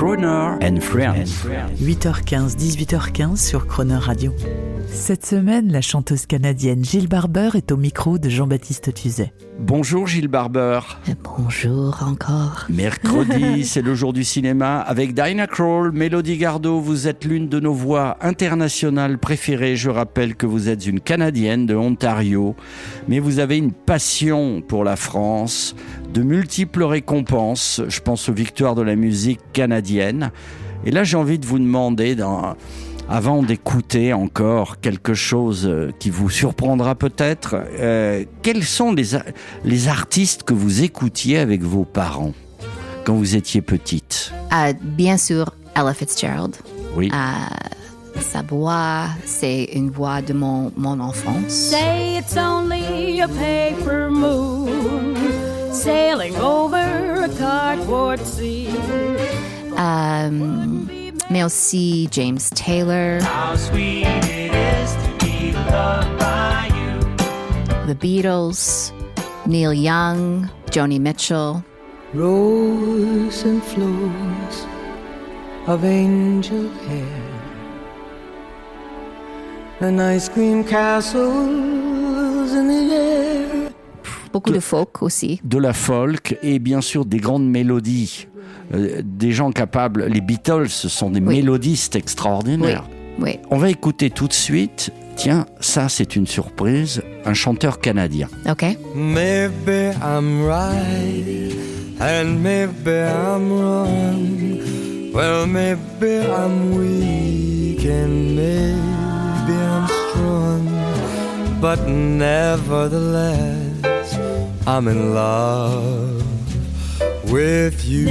Croner and Friends. 8h15, 18h15 sur Croner Radio. Cette semaine, la chanteuse canadienne Jill Barber est au micro de Jean-Baptiste Tuzet. Bonjour Jill Barber. Bonjour encore. Mercredi, c'est le jour du cinéma. Avec Diana Krall, Mélodie Gardot, vous êtes l'une de nos voix internationales préférées. Je rappelle que vous êtes une Canadienne de Ontario, mais vous avez une passion pour la France, de multiples récompenses. Je pense aux victoires de la musique canadienne. Et là, j'ai envie de vous demander, avant d'écouter encore quelque chose qui vous surprendra peut-être, quels sont les artistes que vous écoutiez avec vos parents quand vous étiez petite? Bien sûr, Ella Fitzgerald. Oui. Sa voix, c'est une voix de mon enfance. Say it's only a paper moon sailing over a cardboard sea. Mais aussi James Taylor. How sweet it is to be loved by you. The Beatles, Neil Young, Joni Mitchell. Rows and flows of angel hair and ice cream castles in the air. Beaucoup de folk aussi. De la folk et bien sûr des grandes mélodies. Des gens capables, les Beatles, ce sont des mélodistes extraordinaires. Oui. On va écouter tout de suite, tiens, ça c'est une surprise, un chanteur canadien. OK. Maybe I'm right and maybe I'm wrong. Well, maybe I'm weak and maybe I'm strong. But nevertheless, I'm in love with you.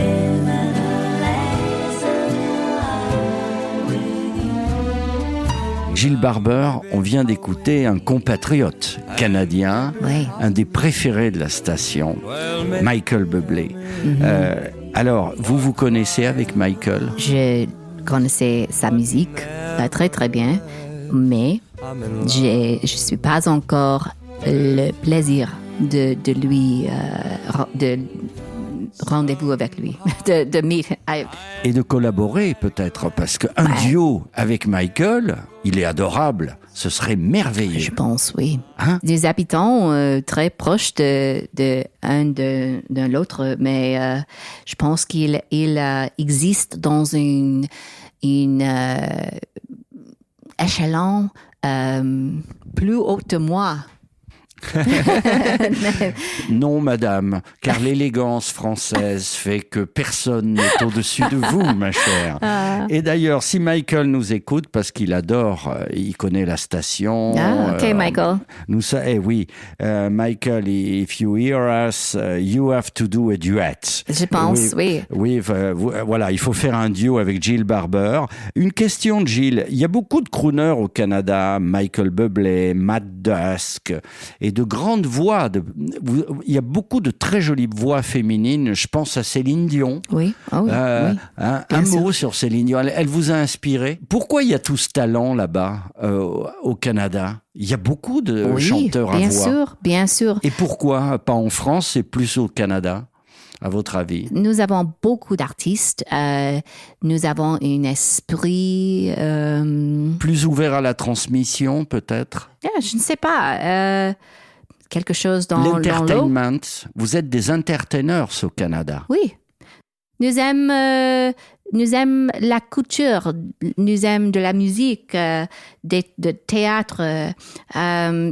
Jill Barber, on vient d'écouter un compatriote canadien, un des préférés de la station, Michael Bublé. Alors, vous connaissez avec Michael? Je connaissais sa musique très très bien, mais je ne suis pas encore le plaisir de lui de rendez-vous avec lui, de meet. Et de collaborer peut-être, parce qu'un duo avec Michael, il est adorable, ce serait merveilleux. Je pense, oui. Hein? Des habitants très proches d'un l'autre, mais je pense qu'il existe dans une échelon plus haut que moi. Non, madame, car l'élégance française fait que personne n'est au-dessus de vous, ma chère. Et d'ailleurs, si Michael nous écoute, parce qu'il adore, il connaît la station. OK, Michael. Oui, Michael, if you hear us, you have to do a duet. Je pense, oui. Oui, voilà, il faut faire un duo avec Jill Barber. Une question, Jill. Il y a beaucoup de crooners au Canada, Michael Bublé, Matt Dusk, et de grandes voix. Il y a beaucoup de très jolies voix féminines. Je pense à Céline Dion. Oui, oui. Un mot sur Céline Dion. Elle vous a inspiré. Pourquoi il y a tout ce talent là-bas au Canada? Il y a beaucoup de chanteurs à voix. Bien sûr. Et pourquoi pas en France et plus au Canada, à votre avis? Nous avons beaucoup d'artistes. Nous avons un esprit... Plus ouvert à la transmission, peut-être? Je ne sais pas. Quelque chose dans l'eau. L'entertainment. Vous êtes des entertainers au Canada. Oui. Nous aimons la culture, nous aimons de la musique, de théâtre.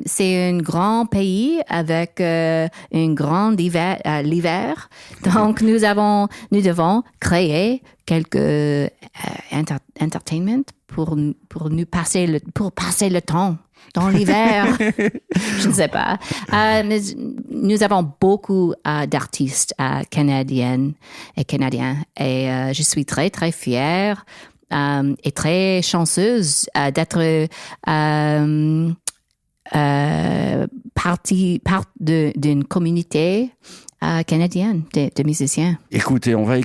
C'est un grand pays avec un grand l'hiver. Donc, nous devons créer quelques entertainment pour nous passer le temps. Dans l'hiver, je ne sais pas. Mais nous avons beaucoup d'artistes canadiennes et canadiens. Et je suis très, très fière et très chanceuse d'être partie d'une communauté canadienne de musiciens. Écoutez, on va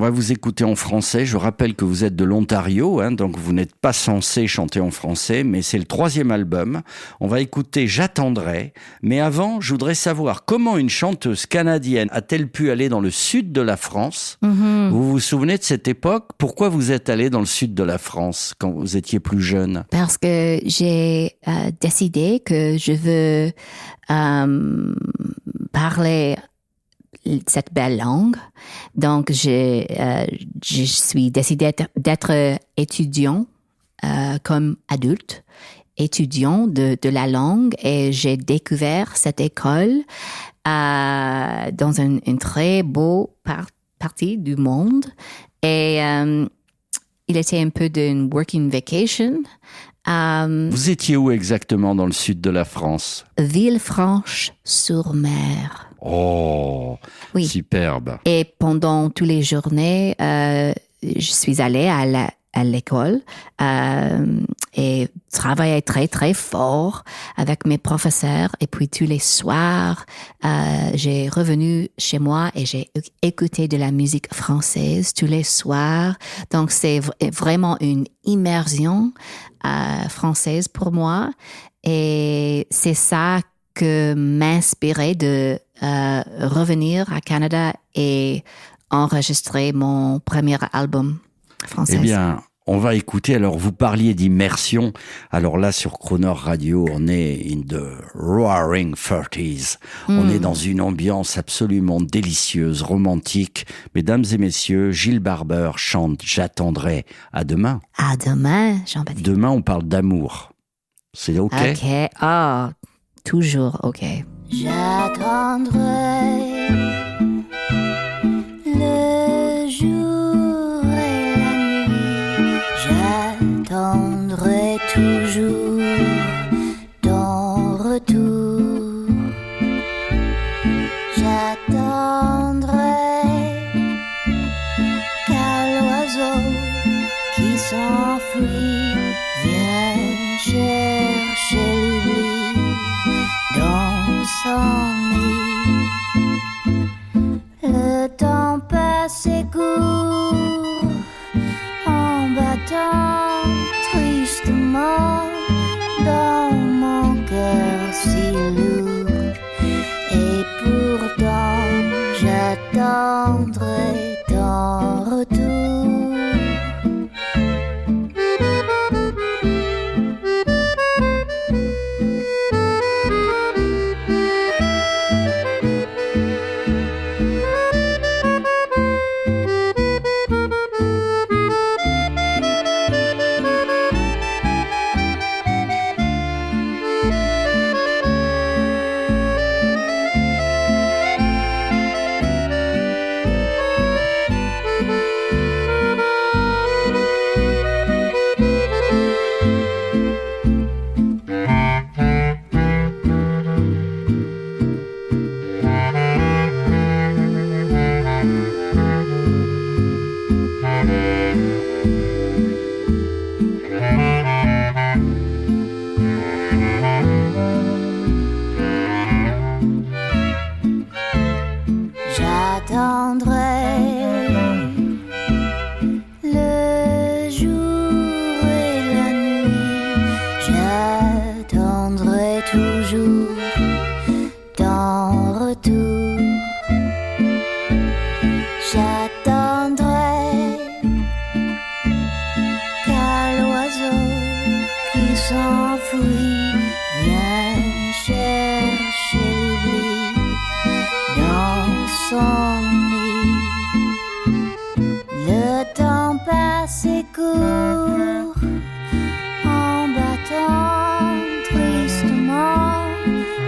vous écouter en français. Je rappelle que vous êtes de l'Ontario, donc vous n'êtes pas censé chanter en français, mais c'est le 3e album. On va écouter J'attendrai. Mais avant, je voudrais savoir comment une chanteuse canadienne a-t-elle pu aller dans le sud de la France? Vous vous souvenez de cette époque? Pourquoi vous êtes allé dans le sud de la France quand vous étiez plus jeune? Parce que j'ai décidé que je veux parler cette belle langue. Donc, je suis décidée d'être étudiant comme adulte, étudiant de la langue, et j'ai découvert cette école dans une très beau partie du monde. Et il était un peu d'une working vacation. Vous étiez où exactement dans le sud de la France? Villefranche-sur-Mer. Oh, Oui. superbe. Et pendant toutes les journées, je suis allée à l'école et travaillais très, très fort avec mes professeurs. Et puis tous les soirs, j'ai revenu chez moi et j'ai écouté de la musique française tous les soirs. Donc, c'est vraiment une immersion française pour moi. Et c'est ça que m'inspirait de revenir à Canada et enregistrer mon premier album français. Eh bien, on va écouter. Alors, vous parliez d'immersion. Alors là, sur Croner Radio, on est in the roaring 30s. On est dans une ambiance absolument délicieuse, romantique. Mesdames et messieurs, Gilles Barber chante « J'attendrai ». À demain. À demain, Jean-Baptiste. Demain, on parle d'amour. C'est OK? OK. Ah, toujours OK. J'attendrai le jour et la nuit. J'attendrai toujours ton retour. J'attendrai qu'à l'oiseau qui s'enfuit vienne chercher l'oubli dans son nid. Le temps passe et court en battant tristement dans mon cœur si lourd. Et pourtant j'attendrai ton retour. s'enfuit, vient chercher l'oubli dans son nid. Le temps passe et court en battant tristement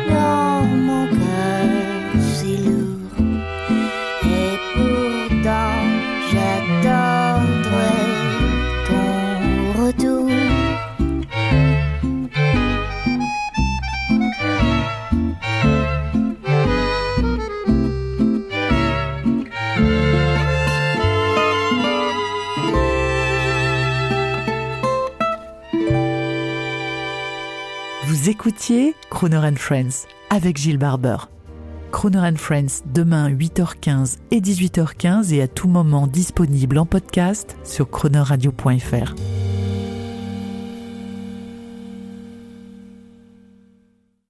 dans mon cœur si lourd. Et pourtant j'attendrai ton retour. Vous écoutiez Crooner and Friends avec Gilles Barber. Croner and Friends demain 8h15 et 18h15 et à tout moment disponible en podcast sur cronerradio.fr.